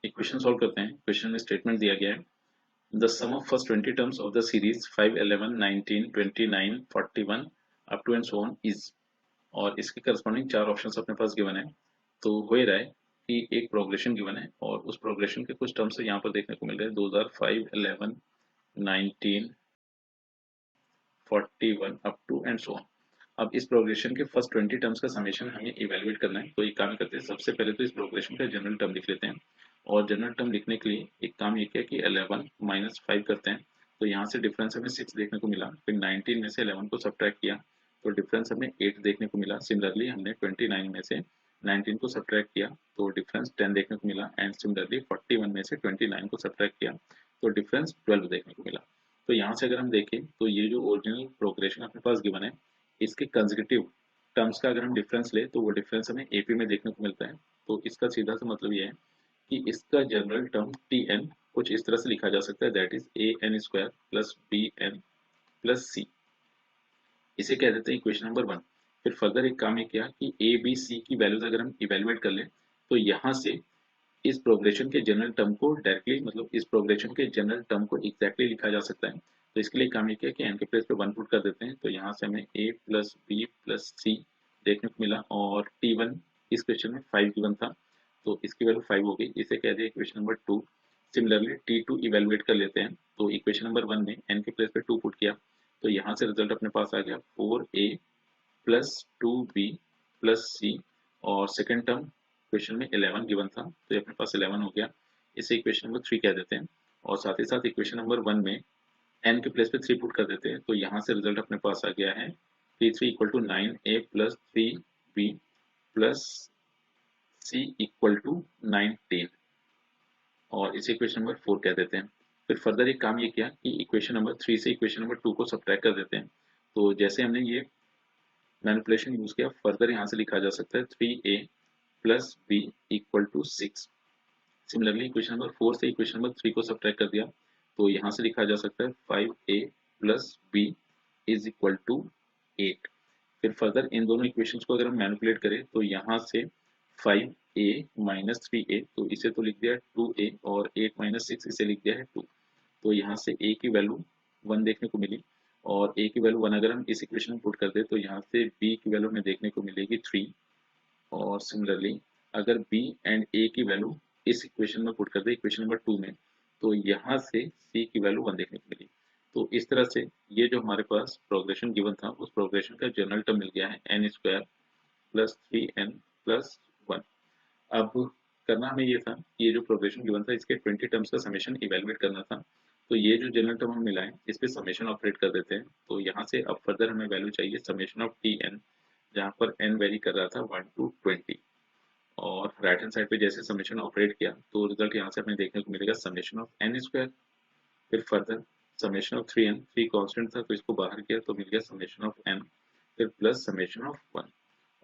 Equation solve करते हैं। Question में स्टेटमेंट दिया गया है, the sum of first 20 terms of the series 5, 11, 19, 29, 41 up to and so on is, और इसके करस्पॉन्डिंग चार ऑप्शंस अपने पास गिवन है। तो हो ही रहा है कि एक प्रोग्रेशन गिवन है और उस प्रोग्रेशन के कुछ टर्म्स यहाँ पर देखने को मिल रहे हैं, 2005, 11, 19, 41 up to and so on. अब इस प्रोग्रेशन के फर्स्ट 20 टर्म्स का समेशन हमें इवेलुएट करना है। तो एक काम करते हैं, सबसे पहले तो इस प्रोग्रेशन का जनरल टर्म लिख लेते हैं। और जनरल टर्म लिखने के लिए एक काम ये किया कि 11 माइनस 5 करते हैं। तो यहाँ से डिफरेंस हमें 6 देखने को मिला। फिर 19 में से 11 को सब्ट्रैक्ट किया तो डिफरेंस हमें 8 देखने को मिला। सिमिलरली हमने 29 में से 19 को सब्ट्रैक्ट किया तो डिफरेंस 10 देखने को मिला। एंड सिमिलरली 41 में से 29 को सब्ट्रैक्ट किया तो डिफरेंस 12 देखने को मिला। तो यहाँ से अगर हम देखें तो ये जो ओरिजिनल प्रोग्रेशन अपने पास गिवन है, इसके कंसेक्यूटिव टर्म्स का अगर हम डिफरेंस ले तो वो डिफरेंस हमें एपी में देखने को मिलता है। तो इसका सीधा सा मतलब ये है कि इसका जनरल टर्म टी एन कुछ इस तरह से लिखा जा सकता है, that is a n square plus b n plus c. इसे कह देते हैं इक्वेशन नंबर 1। फिर फर्दर एक काम ये किया कि ए बी सी की वैल्यूज अगर हम इवेलुएट कर ले तो यहाँ से इस प्रोग्रेशन के जनरल टर्म को डायरेक्टली, मतलब इस प्रोग्रेशन के जनरल टर्म को एग्जैक्टली लिखा जा सकता है। तो इसके लिए काम ये किया कि एन के प्लेस पे 1 पुट कर देते हैं। तो यहाँ से हमें ए प्लस बी प्लस सी देखने को मिला और टी1 इस क्वेश्चन में 5 गिवन था तो इसकी वैल्यू 5 हो गई। इसे कह दिया equation number 2। Similarly T2 evaluate कर लेते हैं। तो इक्वेशन नंबर 1 में एन के प्लेस पे 2 पुट किया तो यहाँ से रिजल्ट अपने पास आ गया 4a प्लस 2b प्लस सी। और सेकेंड टर्म क्वेश्चन में 11 गिवन था तो ये अपने पास 11 हो गया। इसे इक्वेशन नंबर 3 कह देते हैं। और साथ ही साथ इक्वेशन नंबर 1 में n के प्लेस पे 3 पुट कर देते हैं तो यहाँ से रिजल्ट अपने पास आ गया है T3 equal to 9a plus 3b plus C equal to 19। और इसे इक्वेशन नंबर 4 कह देते हैं। फिर फर्दर एक काम ये किया कि इक्वेशन नंबर 3 से इक्वेशन नंबर 2 को सब्ट्रैक्ट कर देते हैं। तो जैसे हमने ये मैनिपुलेशन यूज किया, फर्दर यहाँ से लिखा जा सकता है 3a plus B equal to 6। Similarly equation number 4 से इक्वेशन नंबर 3 को सब्ट्रैक्ट कर दिया तो यहाँ से लिखा जा सकता है 5a plus B is equal to 8। फिर फर्दर इन दोनों इक्वेशंस को अगर हम मैनिपुलेट करें तो यहाँ से 5a माइनस 3a, तो इसे तो लिख दिया 2a और 8 माइनस 6 इसे लिख दिया है 2। तो यहाँ से a की वैल्यू 1 देखने को मिली और a की वैल्यू 1 अगर हम इस इक्वेशन में पुट कर दे तो यहाँ से b की वैल्यू हमें देखने को मिलेगी 3। और सिमिलरली अगर b एंड a की वैल्यू इस इक्वेशन में पुट कर दे इक्वेशन नंबर 2 में तो यहाँ से c की वैल्यू 1 देखने को मिली। तो इस तरह से ये जो हमारे पास प्रोग्रेशन गिवन था उस प्रोग्रेशन का जनरल टर्म मिल गया है N square plus 3n plus 1। अब करना हमें ये था कि ये जो प्रोग्रेशन गिवन था इसके 20 टर्म्स का समेशन इवेलुएट करना था। तो ये जो जनरल टर्म हमें मिला है इस पे समेशन ऑपरेट कर देते हैं। तो यहाँ से अब फर्दर हमें वैल्यू चाहिए समेशन ऑफ टी एन, जहाँ पर n वेरी कर रहा था 1 to 20। और राइट हैंड साइड पे जैसे समेशन ऑपरेट किया तो रिजल्ट यहाँ से हमें देखने को मिलेगा समेशन ऑफ एन स्क्वायर। फिर further summation of 3n, 3 constant था तो इसको बाहर किया तो मिल गया समेशन ऑफ n, फिर प्लस समेशन ऑफ 1।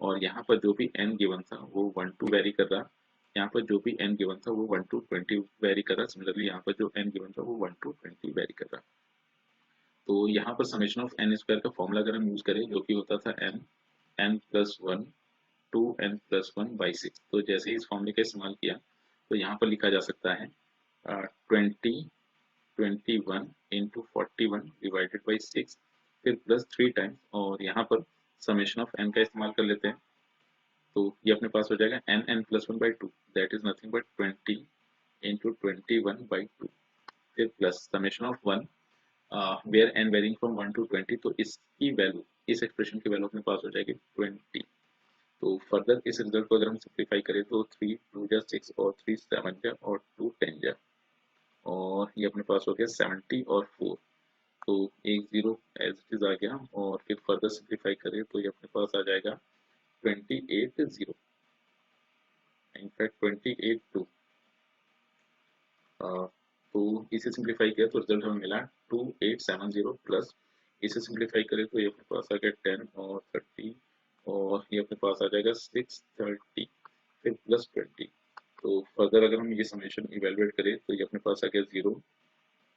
और यहाँ पर जो भी n गिवन था वो 1 to वेरी कर रहा, यहाँ पर जो भी n गिवन था वो 1 to 20 वेरी कर रहा। सिमिलरली यहाँ पर जो n गिवन था वो 1 to 20 वेरी कर रहा। तो यहाँ पर समेशन ऑफ n स्क्वायर का फॉर्मूला अगर हम यूज करें जो कि होता था n plus 1 2n plus 1 by 6। तो जैसे ही इस फॉर्मूले का इस्तेमाल किया तो यहाँ पर लिखा जा सकता है 21 इंटू 41 डिवाइडेड बाई 6 फिर प्लस 3 टाइम्स। और यहाँ पर समेशन ऑफ n का इस्तेमाल कर लेते हैं तो ये अपने पास हो जाएगा n plus 1 by 2, that is nothing but 20 into 21 by 2। फिर plus summation of 1 where n varying from 1 to 20, तो इसकी वैल्यू, इस एक्सप्रेशन की वैल्यू अपने पास हो जाएगी 20। तो फर्दर इस रिजल्ट को अगर हम सिंप्लीफाई करें तो 3 2 जा 6 और 3 7 जा और 2 10 जा, और ये अपने पास हो गया 70 और 4। तो एक जीरो एज इट इज आ गया और फिर फर्दर सिंप्लीफाई करें तो ये अपने पास आ जाएगा 28 0, इनफैक्ट 28 2। तो इसे सिंप्लीफाई किया तो रिजल्ट हमें मिला 2870 प्लस इसे सिंप्लीफाई करें तो ये अपने पास आ गया 10 और 30 और ये अपने पास आ जाएगा 630 फिर प्लस 20। तो फर्दर अगर हम ये समेशन इवेलुएट करें तो ये अपने पास आ गया 0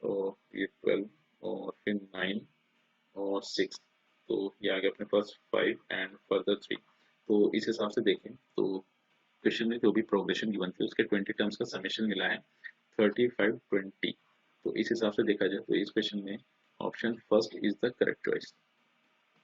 और ये 12 और फिर 9 और 6। तो ये आ गया अपने पास 5 एंड फर्दर 3। तो इस हिसाब से देखें तो क्वेश्चन में जो भी प्रोग्रेशन गिवन थी उसके 20 टर्म्स का समेशन मिला है 35 20। तो इस हिसाब से देखा जाए तो इस क्वेश्चन में option first is the correct choice.